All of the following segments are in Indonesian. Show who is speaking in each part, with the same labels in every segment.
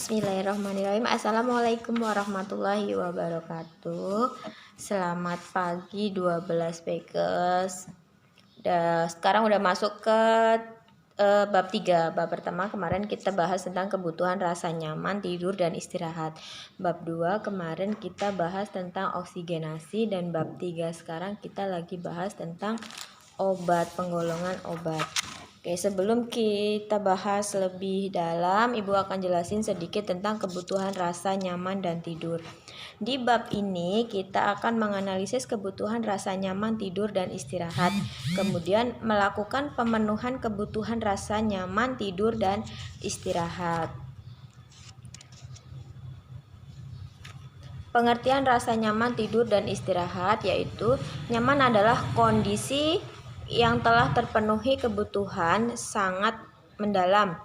Speaker 1: Bismillahirrahmanirrahim. Assalamualaikum warahmatullahi wabarakatuh. Selamat pagi 12 Pekes. Sekarang udah masuk ke bab 3. Bab pertama kemarin kita bahas tentang kebutuhan rasa nyaman, tidur, dan istirahat. Bab 2 kemarin kita bahas tentang oksigenasi. Dan bab 3 sekarang kita lagi bahas tentang obat, penggolongan obat. Oke, sebelum kita bahas lebih dalam, Ibu akan jelasin sedikit tentang kebutuhan rasa nyaman dan tidur. Di bab ini kita akan menganalisis kebutuhan rasa nyaman, tidur, dan istirahat. Kemudian melakukan pemenuhan kebutuhan rasa nyaman, tidur, dan istirahat. Pengertian rasa nyaman, tidur, dan istirahat yaitu nyaman adalah kondisi yang telah terpenuhi kebutuhan sangat mendalam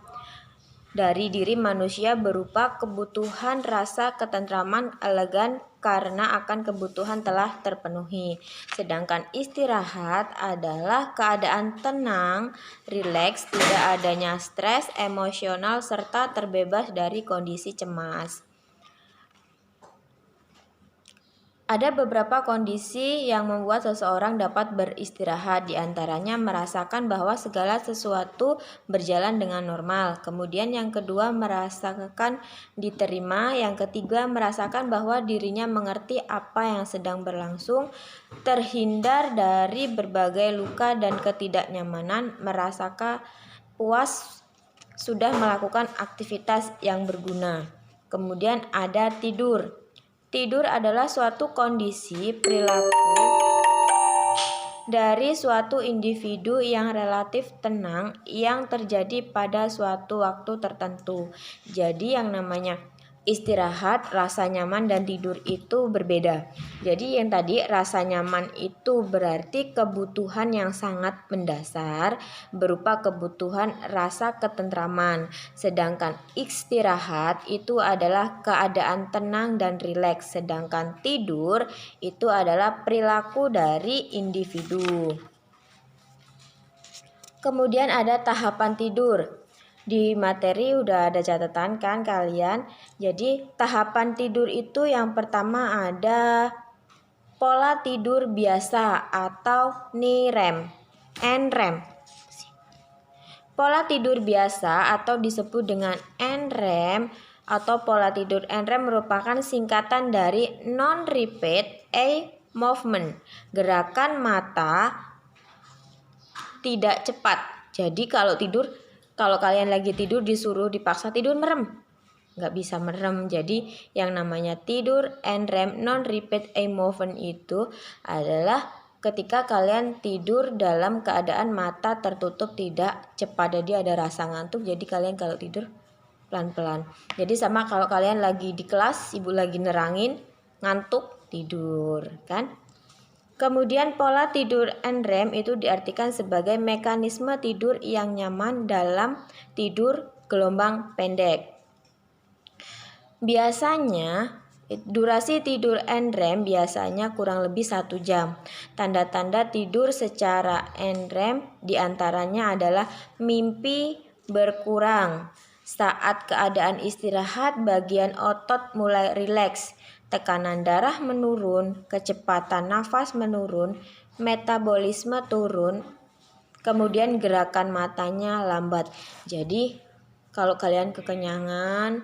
Speaker 1: dari diri manusia berupa kebutuhan rasa ketentraman elegan karena akan kebutuhan telah terpenuhi. Sedangkan istirahat adalah keadaan tenang, rileks, tidak adanya stres emosional serta terbebas dari kondisi cemas. Ada beberapa kondisi yang membuat seseorang dapat beristirahat, diantaranya merasakan bahwa segala sesuatu berjalan dengan normal. Kemudian yang kedua merasakan diterima, yang ketiga merasakan bahwa dirinya mengerti apa yang sedang berlangsung, terhindar dari berbagai luka dan ketidaknyamanan, merasakan puas sudah melakukan aktivitas yang berguna. Kemudian ada tidur. Tidur adalah suatu kondisi perilaku dari suatu individu yang relatif tenang yang terjadi pada suatu waktu tertentu. Jadi yang namanya istirahat, rasa nyaman, dan tidur itu berbeda. Jadi yang tadi rasa nyaman itu berarti kebutuhan yang sangat mendasar berupa kebutuhan rasa ketentraman. Sedangkan istirahat itu adalah keadaan tenang dan rileks. Sedangkan tidur itu adalah perilaku dari individu. Kemudian ada tahapan tidur. Di materi udah ada catatan kan kalian. Jadi tahapan tidur itu yang pertama ada pola tidur biasa atau NREM. Pola tidur biasa atau disebut dengan NREM atau pola tidur NREM merupakan singkatan dari non-repeat eye movement, gerakan mata tidak cepat. Jadi kalau kalian lagi tidur disuruh dipaksa tidur merem, nggak bisa merem. Jadi yang namanya tidur NREM non-repeat eye movement itu adalah ketika kalian tidur dalam keadaan mata tertutup tidak cepat. Jadi ada rasa ngantuk, jadi kalian kalau tidur pelan-pelan. Jadi sama kalau kalian lagi di kelas, ibu lagi nerangin, ngantuk, tidur kan. Kemudian pola tidur NREM itu diartikan sebagai mekanisme tidur yang nyaman dalam tidur gelombang pendek. Biasanya durasi tidur NREM biasanya kurang lebih 1 jam. Tanda-tanda tidur secara NREM diantaranya adalah mimpi berkurang. Saat keadaan istirahat, bagian otot mulai rileks, tekanan darah menurun, kecepatan nafas menurun, metabolisme turun, kemudian gerakan matanya lambat. Jadi kalau kalian kekenyangan,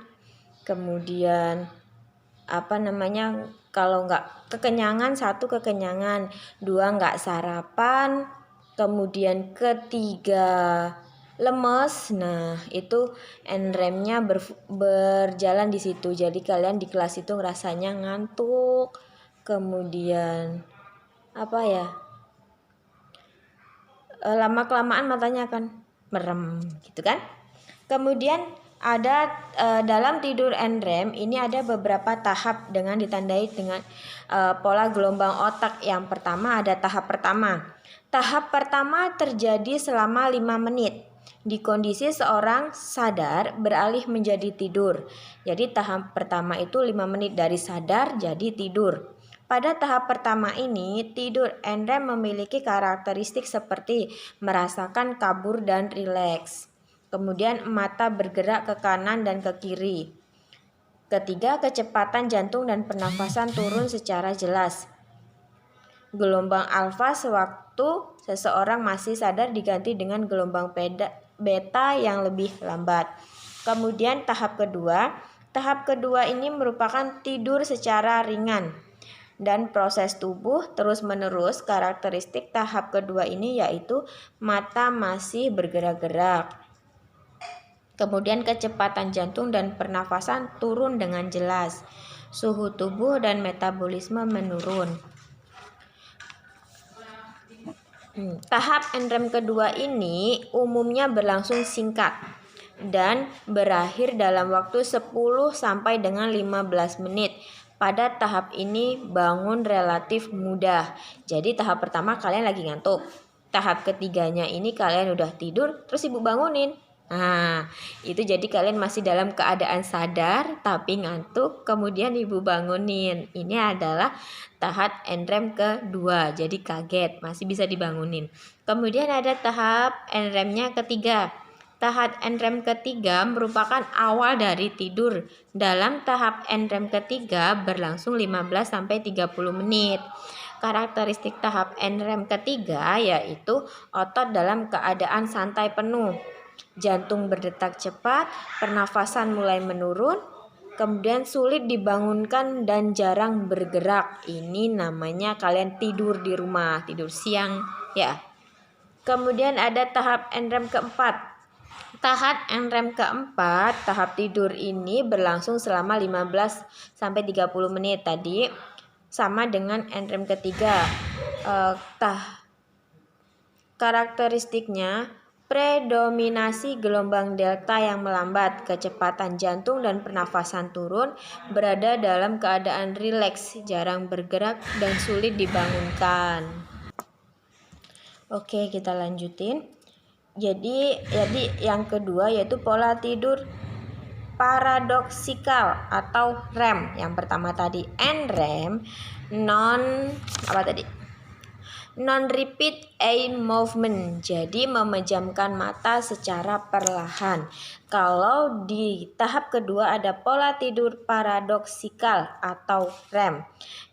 Speaker 1: kemudian kalau nggak kekenyangan, 1 kekenyangan, 2 nggak sarapan, kemudian ketiga lemes, nah itu NREM-nya berjalan di situ. Jadi kalian di kelas itu rasanya ngantuk, kemudian lama-kelamaan matanya akan merem gitu kan. Kemudian ada dalam tidur NREM ini ada beberapa tahap dengan ditandai dengan pola gelombang otak. Yang pertama ada tahap pertama. Tahap pertama terjadi selama 5 menit. Di kondisi seorang sadar beralih menjadi tidur. Jadi tahap pertama itu 5 menit dari sadar jadi tidur. Pada tahap pertama ini, tidur NREM memiliki karakteristik seperti merasakan kabur dan rileks. Kemudian mata bergerak ke kanan dan ke kiri. Ketiga, kecepatan jantung dan pernafasan turun secara jelas. Gelombang alfa sewaktu seseorang masih sadar diganti dengan gelombang beta yang lebih lambat. Kemudian tahap kedua ini merupakan tidur secara ringan dan proses tubuh terus-menerus. Karakteristik tahap kedua ini yaitu mata masih bergerak-gerak. Kemudian kecepatan jantung dan pernafasan turun dengan jelas. Suhu tubuh dan metabolisme menurun. Tahap NREM kedua ini umumnya berlangsung singkat dan berakhir dalam waktu 10 sampai dengan 15 menit. Pada tahap ini bangun relatif mudah. Jadi tahap pertama kalian lagi ngantuk. Tahap ketiganya ini kalian udah tidur terus ibu bangunin. Nah, itu jadi kalian masih dalam keadaan sadar tapi ngantuk, kemudian ibu bangunin. Ini adalah tahap NREM kedua, jadi kaget, masih bisa dibangunin. Kemudian ada tahap NREM-nya ketiga. Tahap NREM ketiga merupakan awal dari tidur. Dalam tahap NREM ketiga berlangsung 15-30 menit. Karakteristik tahap NREM ketiga yaitu otot dalam keadaan santai penuh. Jantung berdetak cepat, pernafasan mulai menurun, kemudian sulit dibangunkan dan jarang bergerak. Ini namanya kalian tidur di rumah, tidur siang ya. Kemudian ada tahap NREM keempat. Tahap NREM keempat, tahap tidur ini berlangsung selama 15-30 menit tadi, sama dengan NREM ketiga. Karakteristiknya predominasi gelombang delta yang melambat, kecepatan jantung dan pernafasan turun, berada dalam keadaan rileks, jarang bergerak dan sulit dibangunkan. Oke, kita lanjutin. Jadi yang kedua yaitu pola tidur paradoksikal atau REM. Yang pertama tadi NREM, non-repeat eye movement, jadi memejamkan mata secara perlahan. Kalau di tahap kedua ada pola tidur paradoksikal atau REM,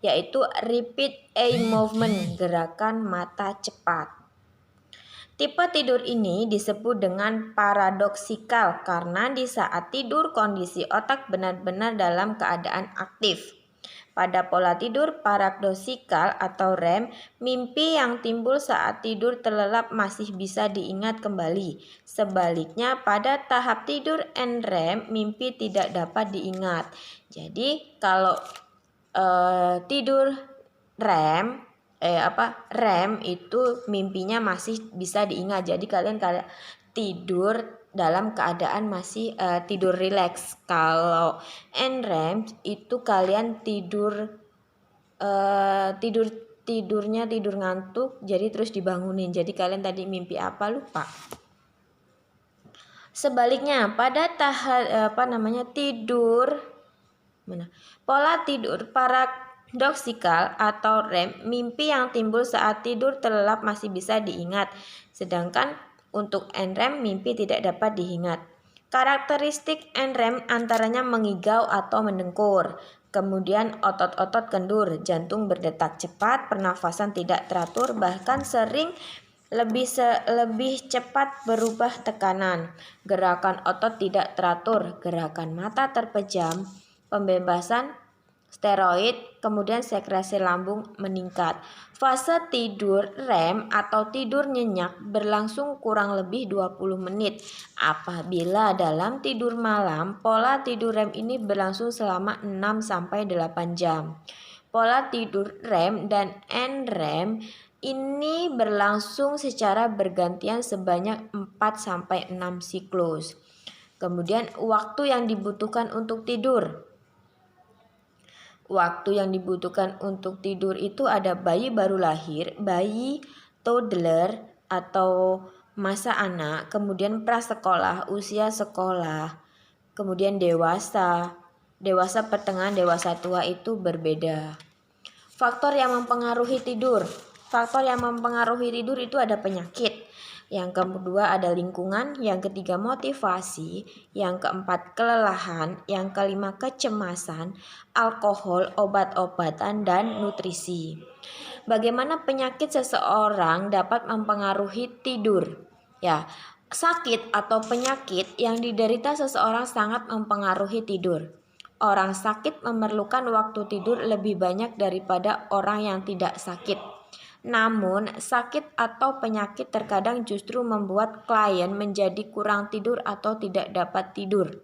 Speaker 1: yaitu repeat eye movement, gerakan mata cepat. Tipe tidur ini disebut dengan paradoksikal karena di saat tidur kondisi otak benar-benar dalam keadaan aktif. Pada pola tidur paradoksikal atau REM, mimpi yang timbul saat tidur terlelap masih bisa diingat kembali. Sebaliknya, pada tahap tidur NREM, mimpi tidak dapat diingat. Jadi, kalau tidur REM itu mimpinya masih bisa diingat. Jadi kalian tidur dalam keadaan masih tidur rileks. Kalau NREM itu kalian tidurnya tidur ngantuk, jadi terus dibangunin. Jadi kalian tadi mimpi apa lupa. Sebaliknya pada tahap pola tidur paradoksikal atau REM, mimpi yang timbul saat tidur terlelap masih bisa diingat. Sedangkan untuk NREM, mimpi tidak dapat diingat. Karakteristik NREM antaranya mengigau atau mendengkur, kemudian otot-otot kendur, jantung berdetak cepat, pernafasan tidak teratur, bahkan sering lebih cepat berubah tekanan, gerakan otot tidak teratur, gerakan mata terpejam, pembebasan steroid, kemudian sekresi lambung meningkat. Fase tidur REM atau tidur nyenyak berlangsung kurang lebih 20 menit. Apabila dalam tidur malam, pola tidur REM ini berlangsung selama 6-8 jam. Pola tidur REM dan NREM ini berlangsung secara bergantian sebanyak 4-6 siklus. Kemudian waktu yang dibutuhkan untuk tidur. Waktu yang dibutuhkan untuk tidur itu ada bayi baru lahir, bayi toddler atau masa anak, kemudian prasekolah, usia sekolah, kemudian dewasa pertengahan, dewasa tua itu berbeda. Faktor yang mempengaruhi tidur. Faktor yang mempengaruhi tidur itu ada penyakit. Yang kedua ada lingkungan, yang ketiga motivasi, yang keempat kelelahan, yang kelima kecemasan, alkohol, obat-obatan, dan nutrisi. Bagaimana penyakit seseorang dapat mempengaruhi tidur? Ya, sakit atau penyakit yang diderita seseorang sangat mempengaruhi tidur. Orang sakit memerlukan waktu tidur lebih banyak daripada orang yang tidak sakit. Namun, sakit atau penyakit terkadang justru membuat klien menjadi kurang tidur atau tidak dapat tidur.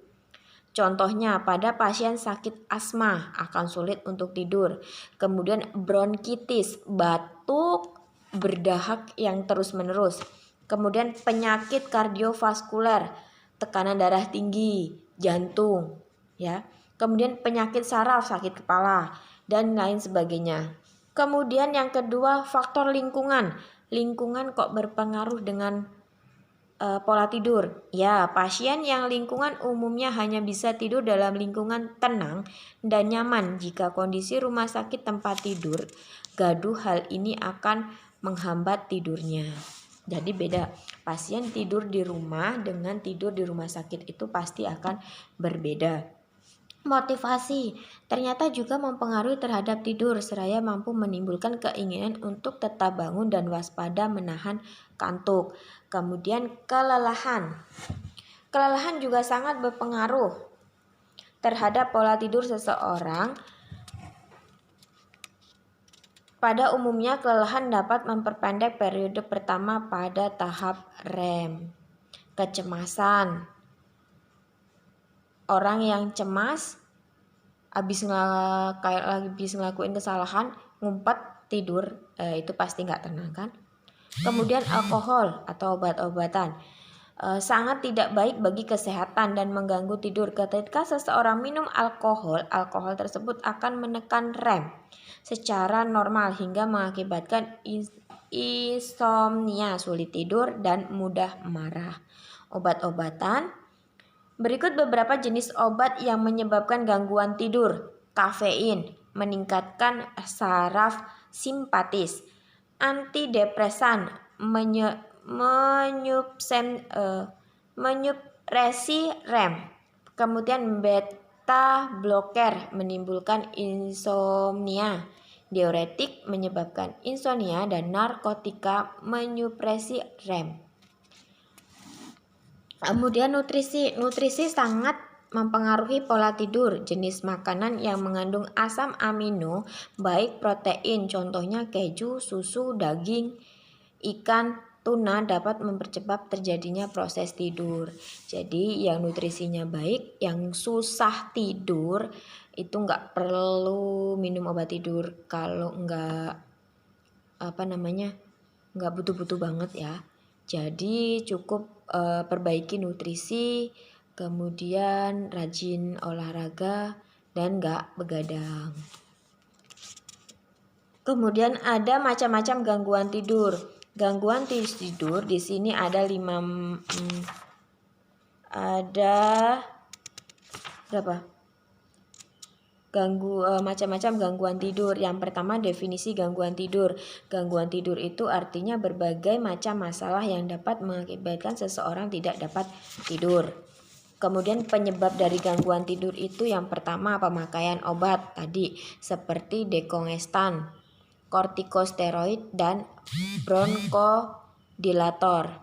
Speaker 1: Contohnya, pada pasien sakit asma akan sulit untuk tidur. Kemudian bronkitis, batuk, berdahak yang terus-menerus. Kemudian penyakit kardiovaskuler, tekanan darah tinggi, jantung, ya. Kemudian penyakit saraf, sakit kepala, dan lain sebagainya. Kemudian yang kedua, faktor lingkungan. Lingkungan kok berpengaruh dengan pola tidur. Ya, pasien yang lingkungan umumnya hanya bisa tidur dalam lingkungan tenang dan nyaman. Jika kondisi rumah sakit tempat tidur gaduh, hal ini akan menghambat tidurnya. Jadi beda, pasien tidur di rumah dengan tidur di rumah sakit itu pasti akan berbeda. Motivasi ternyata juga mempengaruhi terhadap tidur, seraya mampu menimbulkan keinginan untuk tetap bangun dan waspada menahan kantuk. Kemudian kelelahan. Kelelahan juga sangat berpengaruh terhadap pola tidur seseorang. Pada umumnya kelelahan dapat memperpendek periode pertama pada tahap REM. Kecemasan. Orang yang cemas habis ngelakuin kesalahan, ngumpet, tidur, itu pasti nggak tenang kan. Kemudian alkohol atau obat-obatan sangat tidak baik bagi kesehatan dan mengganggu tidur. Ketika seseorang minum alkohol tersebut akan menekan REM secara normal hingga mengakibatkan insomnia, sulit tidur, dan mudah marah. Obat-obatan. Berikut beberapa jenis obat yang menyebabkan gangguan tidur. Kafein meningkatkan saraf simpatis. Antidepresan menyupresi REM. Kemudian beta blocker menimbulkan insomnia. Diuretik menyebabkan insomnia dan narkotika menyupresi REM. Kemudian nutrisi sangat mempengaruhi pola tidur. Jenis makanan yang mengandung asam amino, baik protein, contohnya keju, susu, daging, ikan, tuna, dapat mempercepat terjadinya proses tidur. Jadi yang nutrisinya baik, yang susah tidur itu nggak perlu minum obat tidur kalau nggak nggak butuh-butuh banget ya. Jadi cukup perbaiki nutrisi, kemudian rajin olahraga dan nggak begadang. Kemudian ada macam-macam gangguan tidur. Gangguan tidur di sini ada macam-macam gangguan tidur. Yang pertama, definisi gangguan tidur. Gangguan tidur itu artinya berbagai macam masalah yang dapat mengakibatkan seseorang tidak dapat tidur. Kemudian penyebab dari gangguan tidur itu yang pertama pemakaian obat tadi seperti dekongestan, kortikosteroid, dan bronkodilator.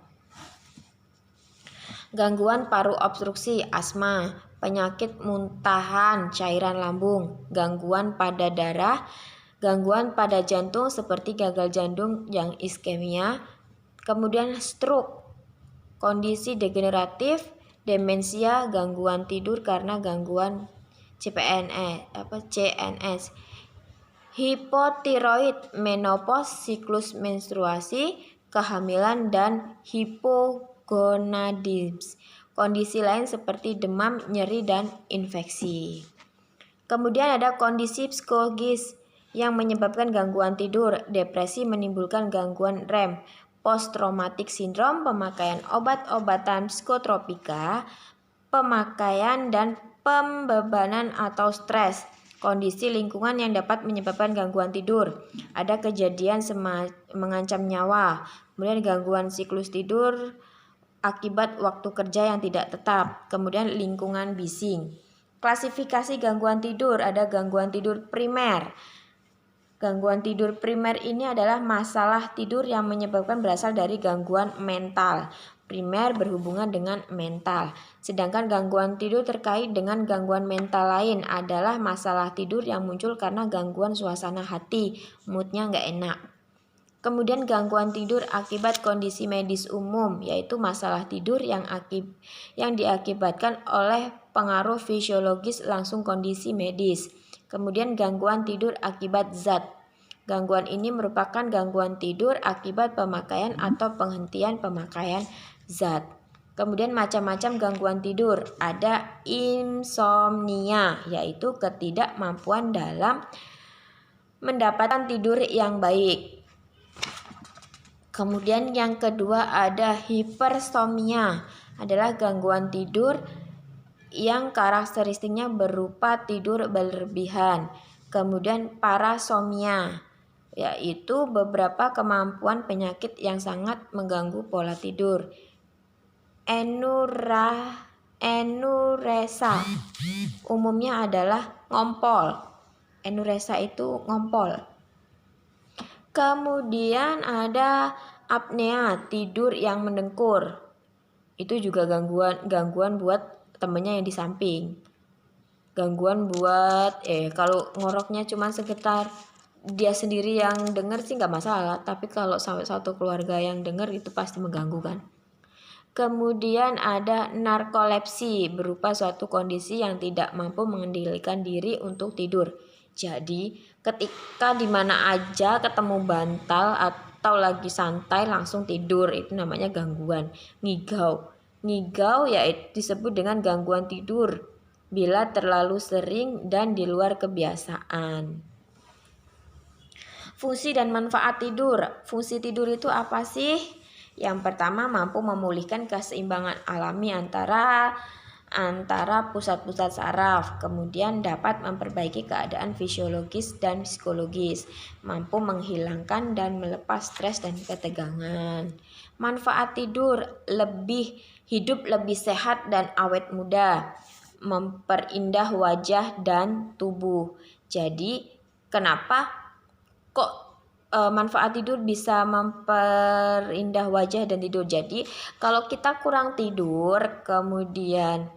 Speaker 1: Gangguan paru obstruksi, asma, penyakit muntahan cairan lambung, gangguan pada darah, gangguan pada jantung seperti gagal jantung yang iskemia, kemudian stroke, kondisi degeneratif, demensia, gangguan tidur karena gangguan CNS, hipotiroid, menopause, siklus menstruasi, kehamilan, dan hipogonadisme. Kondisi lain seperti demam, nyeri, dan infeksi. Kemudian ada kondisi psikologis yang menyebabkan gangguan tidur. Depresi menimbulkan gangguan REM, post-traumatic syndrome, pemakaian obat-obatan psikotropika, pemakaian dan pembebanan atau stres, kondisi lingkungan yang dapat menyebabkan gangguan tidur. Ada kejadian mengancam nyawa, kemudian gangguan siklus tidur akibat waktu kerja yang tidak tetap, kemudian lingkungan bising. Klasifikasi gangguan tidur, ada gangguan tidur primer. Gangguan tidur primer ini adalah masalah tidur yang menyebabkan berasal dari gangguan mental. Primer berhubungan dengan mental. Sedangkan gangguan tidur terkait dengan gangguan mental lain adalah masalah tidur yang muncul karena gangguan suasana hati, moodnya nggak enak. Kemudian gangguan tidur akibat kondisi medis umum, yaitu masalah tidur yang diakibatkan oleh pengaruh fisiologis langsung kondisi medis. Kemudian gangguan tidur akibat zat. Gangguan ini merupakan gangguan tidur akibat pemakaian atau penghentian pemakaian zat. Kemudian macam-macam gangguan tidur. Ada insomnia, yaitu ketidakmampuan dalam mendapatkan tidur yang baik. Kemudian yang kedua ada hipersomnia, adalah gangguan tidur yang karakteristiknya berupa tidur berlebihan. Kemudian parasomnia, yaitu beberapa kemampuan penyakit yang sangat mengganggu pola tidur. Enuresa umumnya adalah ngompol. Enuresa itu ngompol. Kemudian ada apnea, tidur yang mendengkur. Itu juga gangguan buat temennya yang di samping. Gangguan buat kalau ngoroknya cuma sekitar dia sendiri yang denger sih nggak masalah, tapi kalau sampai satu keluarga yang denger itu pasti mengganggu kan. Kemudian ada narkolepsi, berupa suatu kondisi yang tidak mampu mengendalikan diri untuk tidur. Jadi ketika dimana aja ketemu bantal atau lagi santai langsung tidur, itu namanya gangguan. Ngigau yaitu disebut dengan gangguan tidur bila terlalu sering dan di luar kebiasaan. Fungsi dan manfaat tidur. Fungsi tidur itu apa sih? Yang pertama, mampu memulihkan keseimbangan alami antara pusat-pusat saraf. Kemudian dapat memperbaiki keadaan fisiologis dan psikologis, mampu menghilangkan dan melepas stres dan ketegangan. Manfaat tidur: hidup lebih sehat dan awet muda, memperindah wajah dan tubuh. Jadi kenapa kok manfaat tidur bisa memperindah wajah dan tidur? Jadi kalau kita kurang tidur, kemudian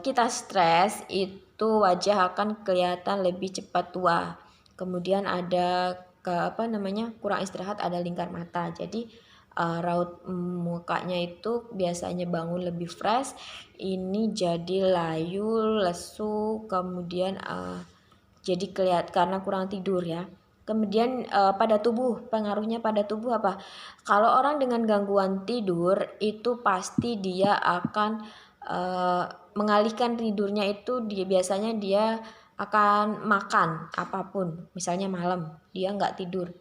Speaker 1: kita stres, itu wajah akan kelihatan lebih cepat tua. Kemudian ada kurang istirahat, ada lingkar mata. Jadi raut mukanya itu biasanya bangun lebih fresh, ini jadi layu, lesu, kemudian jadi kelihatan karena kurang tidur ya. Kemudian pada tubuh, pengaruhnya pada tubuh apa? Kalau orang dengan gangguan tidur itu pasti dia akan mengalihkan tidurnya itu biasanya dia akan makan apapun. Misalnya malam dia nggak tidur,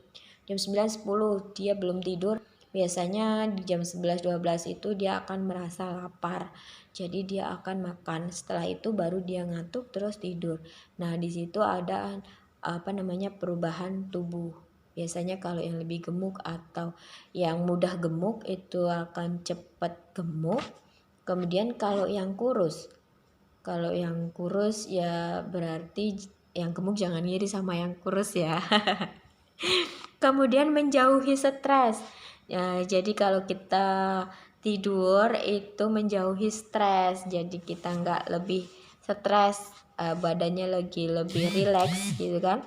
Speaker 1: jam 9-10 dia belum tidur, biasanya di jam 11-12 itu dia akan merasa lapar. Jadi dia akan makan, setelah itu baru dia ngantuk terus tidur. Nah di situ ada perubahan tubuh. Biasanya kalau yang lebih gemuk atau yang mudah gemuk itu akan cepat gemuk. Kemudian kalau yang kurus ya berarti yang gemuk jangan ngiri sama yang kurus ya. Kemudian menjauhi stres. Ya, jadi kalau kita tidur itu menjauhi stres, jadi kita nggak lebih stres, badannya lebih rileks gitu kan.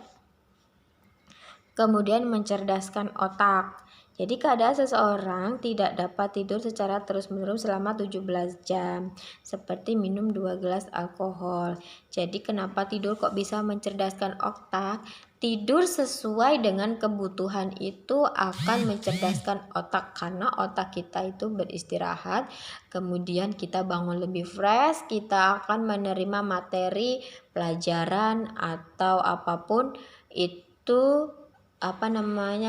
Speaker 1: Kemudian mencerdaskan otak. Jadi keadaan seseorang tidak dapat tidur secara terus-menerus selama 17 jam, seperti minum 2 gelas alkohol. Jadi kenapa tidur kok bisa mencerdaskan otak? Tidur sesuai dengan kebutuhan itu akan mencerdaskan otak, karena otak kita itu beristirahat, kemudian kita bangun lebih fresh, kita akan menerima materi, pelajaran atau apapun itu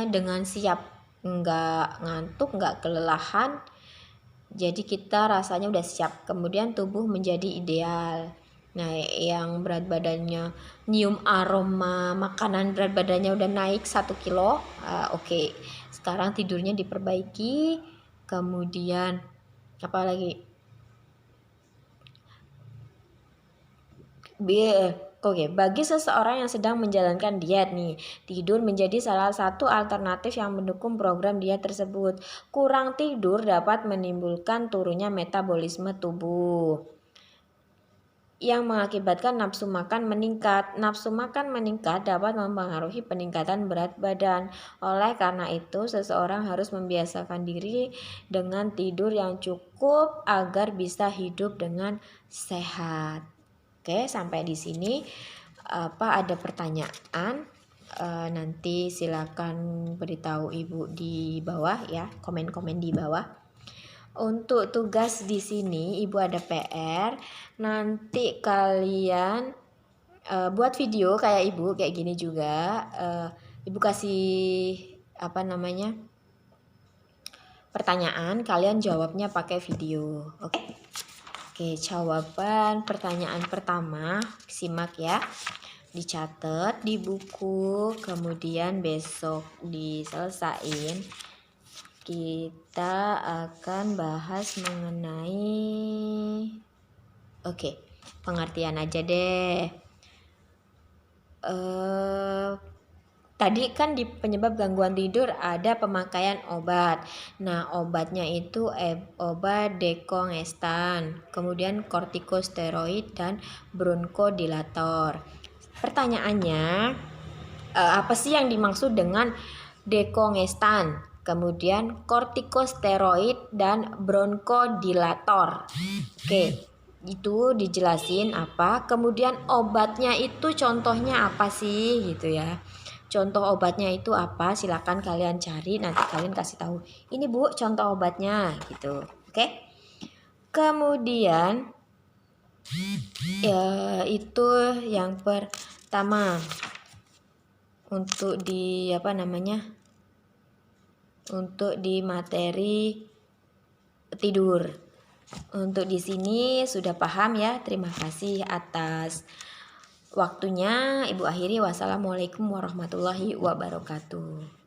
Speaker 1: dengan siap, nggak ngantuk, nggak kelelahan. Jadi kita rasanya udah siap, kemudian tubuh menjadi ideal. Nah, yang berat badannya nyium aroma makanan, berat badannya udah naik 1 kilo. Oke. Sekarang tidurnya diperbaiki. Kemudian apa lagi? Oke, bagi seseorang yang sedang menjalankan diet nih, tidur menjadi salah satu alternatif yang mendukung program diet tersebut. Kurang tidur dapat menimbulkan turunnya metabolisme tubuh yang mengakibatkan nafsu makan meningkat. Nafsu makan meningkat dapat mempengaruhi peningkatan berat badan. Oleh karena itu, seseorang harus membiasakan diri dengan tidur yang cukup agar bisa hidup dengan sehat. Oke, sampai di sini. Ada pertanyaan? Nanti silakan beritahu Ibu di bawah ya, komen-komen di bawah. Untuk tugas di sini Ibu ada PR. Nanti kalian buat video kayak Ibu kayak gini juga. Ibu kasih pertanyaan, kalian jawabnya pakai video. Oke, jawaban pertanyaan pertama, simak ya. Dicatat di buku, kemudian besok diselesain. Kita akan bahas mengenai pengertian aja deh. Tadi kan di penyebab gangguan tidur ada pemakaian obat. Nah, obatnya itu obat dekongestan, kemudian kortikosteroid dan bronkodilator. Pertanyaannya, apa sih yang dimaksud dengan dekongestan, kemudian kortikosteroid dan bronkodilator? Oke, itu dijelasin apa, kemudian obatnya itu contohnya apa sih gitu ya. Contoh obatnya itu apa? Silakan kalian cari, nanti kalian kasih tahu. Ini Bu, contoh obatnya gitu. Oke. Kemudian ya itu yang pertama. Untuk untuk di materi tidur. Untuk di sini sudah paham ya. Terima kasih atas waktunya. Ibu akhiri. Wassalamualaikum warahmatullahi wabarakatuh.